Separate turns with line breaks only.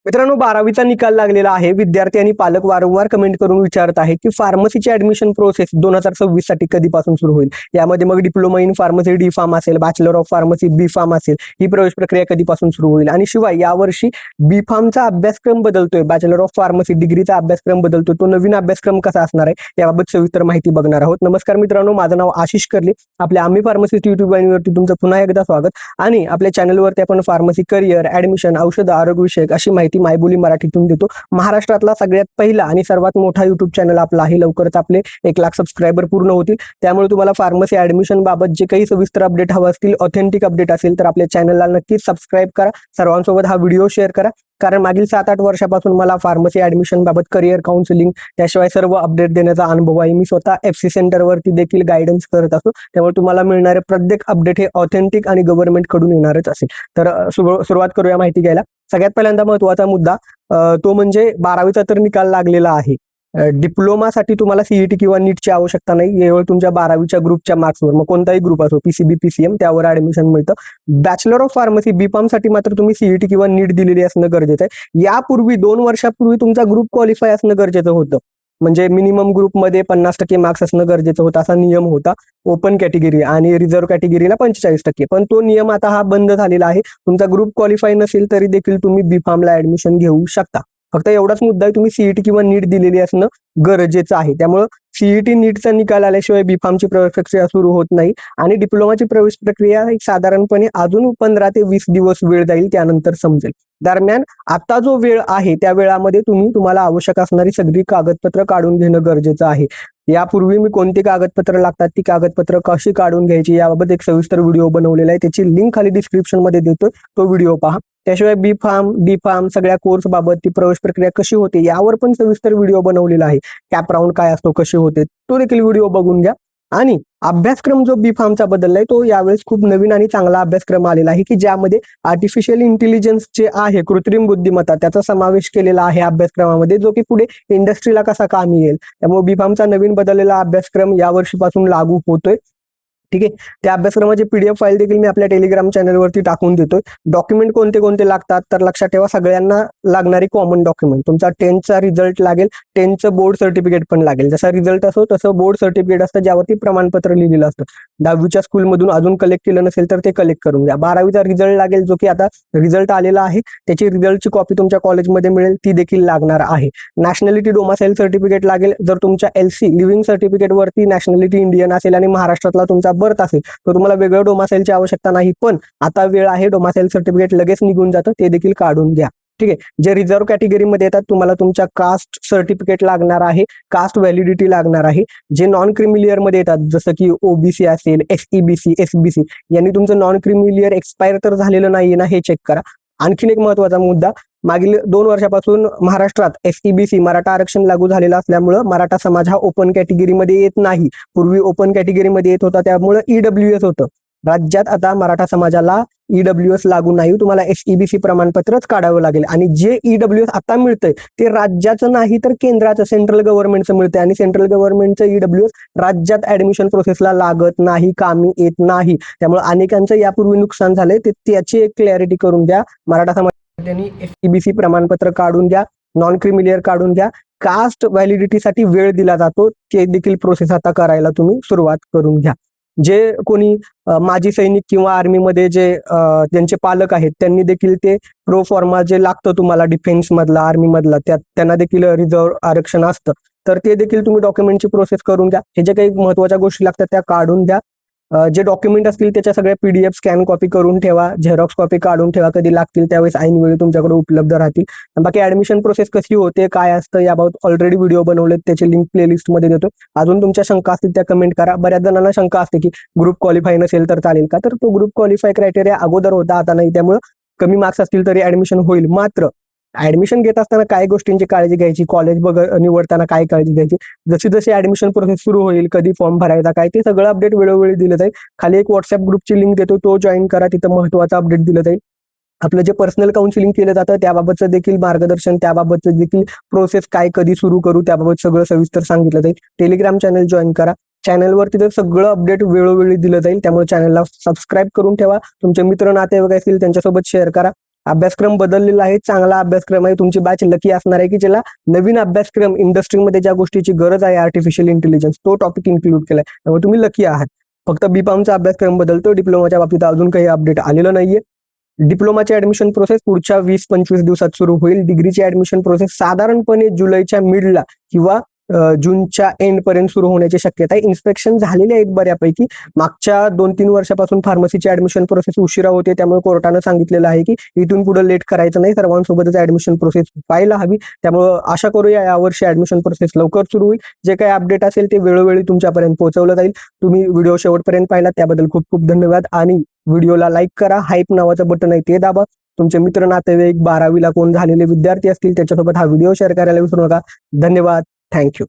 मित्रांनो, 12वीचा निकाल लागलेला आहे. विद्यार्थी आणि पालक वारंवार कमेंट करून विचारत आहेत, की फार्मसीची ॲडमिशन प्रोसेस 2026 साठी कधीपासून सुरू होईल? यामध्ये मग डिप्लोमा इन फार्मसी डी-फार्म असेल, बॅचलर ऑफ फार्मसी बी-फार्म असेल, ही प्रवेश प्रक्रिया कधीपासून सुरू होईल? आणि शिवाय यावर्षी बी-फार्मचा अभ्यासक्रम बदलतोय, बॅचलर ऑफ फार्मसी डिग्रीचा अभ्यासक्रम बदलतोय. तो नवीन अभ्यासक्रम कसा असणार आहे, याबाबत सविस्तर माहिती बघणार आहोत. नमस्कार मित्रांनो, माझं नाव आशिष कर्ले. आपल्या आम्ही फार्मसिस्ट YouTube वाहिनीवरती तुमचं पुन्हा एकदा स्वागत. आणि आपल्या चॅनलवरती आपण फार्मसी करिअर, ॲडमिशन, औषध, आरोग्यविषयक अशी माहिती मायबोली मराठीतून देतो. महाराष्ट्रातला सगळ्यात पहिला आणि सर्वात मोठा YouTube चॅनल आपला आहे. लवकरच आपले 1,00,000 सबस्क्रायबर पूर्ण होतील. त्यामुळे तुम्हाला फार्मसी ॲडमिशन बाबत जे काही सविस्तर अपडेट हवं असतील, ऑथेंटिक अपडेट असेल, तर आपल्या चॅनलला नक्कीच सबस्क्राईब करा. सर्वांसोबत हा व्हिडिओ शेअर करा. कारण मागील 7-8 वर्षापासून मला फार्मसी ॲडमिशन बाबत करिअर काउन्सिलिंग त्याशिवाय सर्व अपडेट देण्याचा अनुभव आहे. मी स्वतः FC सेंटरवरती देखील गायडन्स करत असतो. त्यामुळे तुम्हाला मिळणारे प्रत्येक अपडेट हे ऑथेंटिक आणि गव्हर्नमेंट कडून येणारच असेल. तर सुरुवात करूया माहिती घ्यायला. सगळ्यात पहिल्यांदा महत्त्वाचा मुद्दा तो म्हणजे 12वीचा तर निकाल लागलेला आहे. डिप्लोमासाठी तुम्हाला सीईटी किंवा नीटची आवश्यकता नाही. केवळ तुमच्या 12वीच्या ग्रुपच्या मार्क्सवर, मग कोणताही ग्रुप असो, PCB, PCM, त्यावर ॲडमिशन मिळतं. बॅचलर ऑफ फार्मसी बी-फार्मसाठी मात्र तुम्ही सीईटी किंवा नीट दिलेली असणं गरजेचं आहे. यापूर्वी 2 वर्षापूर्वी तुमचा ग्रुप क्वालिफाय असणं गरजेचं होतं. म्हणजे मिनिमम ग्रुपमध्ये 50% मार्क्स असणं गरजेचं होतं, असा नियम होता. ओपन कॅटेगरी आणि रिझर्व्ह कॅटेगरीला 45%. पण तो नियम आता हा बंद झालेला आहे. तुमचा ग्रुप क्वालिफाय नसेल तरी देखील तुम्ही बी-फार्मला ॲडमिशन घेऊ शकता. फक्त एवढाच मुद्दा आहे, तुम्ही सीईटी किंवा नीट दिलेली असणं गरजेचं आहे. त्यामुळं सीईटी नीटचा निकाल आल्याशिवाय बी-फार्मची प्रवेश प्रक्रिया सुरू होत नाही. आणि डिप्लोमाची प्रवेश प्रक्रिया एक साधारणपणे अजून 15 ते 20 दिवस वेळ जाईल, त्यानंतर समजेल. दरम्यान आता जो वेळ आहे त्या वेळामध्ये तुम्हाला आवश्यक असणारी सगळी कागदपत्र काढून घेणं गरजेचं आहे. यापूर्वी मी कोणती कागदपत्र लागतात, ती कागदपत्र कशी काढून घ्यायची याबाबत एक सविस्तर व्हिडिओ बनवलेला आहे. त्याची लिंक खाली डिस्क्रिप्शनमध्ये देतोय, तो व्हिडिओ पहा. त्याशिवाय बी-फार्म, डी-फार्म सगळ्या कोर्स बाबत ती प्रवेश प्रक्रिया कशी होते यावर पण सविस्तर व्हिडिओ बनवलेला आहे. कॅप राऊंड काय असतो, कसे होते, तो देखील व्हिडिओ बघून घ्या. आणि अभ्यासक्रम जो बी-फार्मचा बदललाय तो यावेळेस खूप नवीन आणि चांगला अभ्यासक्रम आलेला आहे, की ज्यामध्ये आर्टिफिशियल इंटेलिजन्स जे आहे, कृत्रिम बुद्धिमत्ता, त्याचा समावेश केलेला आहे अभ्यासक्रमामध्ये, जो की पुढे इंडस्ट्रीला कसा कामी येईल. त्यामुळे बी-फार्मचा नवीन बदललेला अभ्यासक्रम या वर्षीपासून लागू होतोय. ठीक आहे. त्या अभ्यासक्रमाची PDF फाईल देखील मी आपल्या टेलिग्राम चॅनलवरती टाकून देतोय. डॉक्युमेंट कोणते कोणते लागतात, तर लक्षात ठेवा, सगळ्यांना लागणारी कॉमन डॉक्युमेंट तुमचा 10th रिझल्ट लागेल. 10th बोर्ड सर्टिफिकेट पण लागेल. जसा रिझल्ट असो तसं बोर्ड सर्टिफिकेट असतं, ज्यावरती प्रमाणपत्र लिहिलेलं असतं. 10वीच्या स्कूलमधून अजून कलेक्ट केलं नसेल तर ते कलेक्ट करून घ्या. 12वीचा रिझल्ट लागेल, जो की आता रिझल्ट आलेला आहे. त्याची रिझल्टची कॉपी तुमच्या कॉलेजमध्ये मिळेल, ती देखील लागणार आहे. नॅशनॅलिटी डोमासाईल सर्टिफिकेट लागेल. जर तुमच्या LC लिव्हिंग सर्टिफिकेटवरती नॅशनॅलिटी इंडियन असेल आणि महाराष्ट्रातला तुमचा बर्थ असेल तर तुम्हाला वेगळं डोमासाईलची आवश्यकता नाही. पण आता वेळ आहे, डोमासाईल सर्टिफिकेट लगेच निघून जातं, ते देखील काढून घ्या. ठीक आहे. जे रिझर्व्ह कॅटेगरीमध्ये येतात तुम्हाला तुमच्या कास्ट सर्टिफिकेट लागणार आहे, कास्ट व्हॅलिडिटी लागणार आहे. जे नॉन क्रिमिलियर मध्ये येतात, जसं की OBC असेल, SEBC, SBC, यांनी तुमचं नॉन क्रिमिलियर एक्सपायर तर झालेलं नाहीये ना, हे चेक करा. आणखीन एक महत्वाचा मुद्दा, मागील 2 वर्षापासून महाराष्ट्रात SEBC मराठा आरक्षण लागू झालेलं असल्यामुळं मराठा समाज हा ओपन कॅटेगरीमध्ये येत नाही. पूर्वी ओपन कॅटेगरीमध्ये येत होता, त्यामुळे EWS होतं. राज्यात आता मराठा समाजाला EWS लागू नाही. तुम्हाला SEBC प्रमाणपत्रच काढावं लागेल. आणि जे EWS आता मिळतंय ते राज्याचं नाही तर केंद्राचं, सेंट्रल गव्हर्नमेंटचं मिळतंय. आणि सेंट्रल गव्हर्नमेंटचं EWS राज्यात ऍडमिशन प्रोसेसला लागत नाही, कामी येत नाही. त्यामुळे अनेकांचं यापूर्वी नुकसान झालंय, ते त्याची एक क्लॅरिटी करून द्या. मराठा समाज त्यांनी SEBC प्रमाणपत्र काढून घ्या, नॉन क्रिमिलियर काढून घ्या. कास्ट व्हॅलिडिटीसाठी वेळ दिला जातो, ते देखील प्रोसेस आता करायला तुम्ही सुरुवात करून घ्या. जे कोणी माजी सैनिक किंवा आर्मीमध्ये जे त्यांचे पालक आहेत, त्यांनी देखील ते प्रो फॉर्मा जे लागतं तुम्हाला डिफेन्स मधला, आर्मी मधला, त्यांना देखील रिझर्व्ह आरक्षण असतं. तर ते देखील तुम्ही डॉक्युमेंटची प्रोसेस करून घ्या. हे जे काही महत्त्वाच्या गोष्टी लागतात त्या काढून द्या. जे डॉक्युमेंट असतील त्याच्या सगळ्या PDF स्कॅन कॉपी करून ठेवा, झेरॉक्स कॉपी काढून ठेवा. कधी लागतील त्यावेळेस ऐनवेळी तुमच्याकडे उपलब्ध राहतील. बाकी ऍडमिशन प्रोसेस कशी होते, काय असतं याबाबत ऑलरेडी व्हिडिओ बनवलेत, त्याची लिंक प्लेलिस्टमध्ये देतो. अजून तुमच्या शंका असतील त्या कमेंट करा. बऱ्याच जणांना शंका असते की ग्रुप क्वालिफाय नसेल तर चालेल का, तर तो ग्रुप क्वालिफाय क्रायटेरिया अगोदर होता, आता नाही. त्यामुळे कमी मार्क्स असतील तरी ऍडमिशन होईल. मात्र ऍडमिशन घेत असताना काय गोष्टींची काळजी घ्यायची, कॉलेज निवडताना काय काळजी घ्यायची, जशी जशी ऍडमिशन प्रोसेस सुरू होईल, कधी फॉर्म भरायचा काय, ते सगळं अपडेट वेळोवेळी दिलं जाईल. खाली एक व्हॉट्सअप ग्रुपची लिंक देतो, तो जॉईन करा. तिथं महत्त्वाचं अपडेट दिलं जाईल. आपलं जे पर्सनल काउन्सिलिंग केलं जातं त्याबाबतचं देखील मार्गदर्शन, त्याबाबतचं देखील प्रोसेस काय कधी सुरू करू त्याबाबत सगळं सविस्तर सांगितलं जाईल. टेलिग्राम चॅनल जॉईन करा. चॅनलवरती तर सगळं अपडेट वेळोवेळी दिलं जाईल. त्यामुळे चॅनलला सबस्क्राईब करून ठेवा. तुमचे मित्र नातेवाईक असतील त्यांच्यासोबत शेअर करा. अभ्यासक्रम बदललेला आहे, चांगला अभ्यासक्रम आहे. तुमची बॅच लकी असणार आहे की ज्याला नवीन अभ्यासक्रम इंडस्ट्रीमध्ये ज्या गोष्टीची गरज आहे आर्टिफिशियल इंटेलिजन्स तो टॉपिक इन्क्लूड केलाय, त्यामुळे तुम्ही लकी आहात. फक्त बीफार्मचा अभ्यासक्रम बदलतो, डिप्लोमाच्या बाबतीत अजून काही अपडेट आलेलं नाहीये. डिप्लोमाची ऍडमिशन प्रोसेस पुढच्या 20-25 दिवसात सुरू होईल. डिग्रीची ऍडमिशन प्रोसेस साधारणपणे जुलैच्या मिडला किंवा जूनच्या एंड पर्यंत सुरू होण्याची शक्यता आहे. इन्स्पेक्शन झालेले आहेत बऱ्यापैकी. मागच्या 2-3 वर्षापासून फार्मसीची ऍडमिशन प्रोसेस उशिरा होते, त्यामुळे कोर्टानं सांगितलेलं आहे की इथून पुढे लेट करायचं नाही, सर्वांसोबतच ऍडमिशन प्रोसेस व्हायला हवी. त्यामुळं आशा करूया यावर्षी ऍडमिशन प्रोसेस लवकर सुरू होईल. जे काही अपडेट असेल ते वेळोवेळी तुमच्यापर्यंत पोहोचवलं जाईल. तुम्ही व्हिडिओ शेवटपर्यंत पाहिला त्याबद्दल खूप खूप धन्यवाद. आणि व्हिडिओला लाईक करा, हाईप नावाचं बटन आहे ते दाबा. तुमचे मित्र नातेवाईक 12वीला कोण झालेले विद्यार्थी असतील त्याच्यासोबत हा व्हिडिओ शेअर करायला विसरू नका. धन्यवाद. थँक्यू.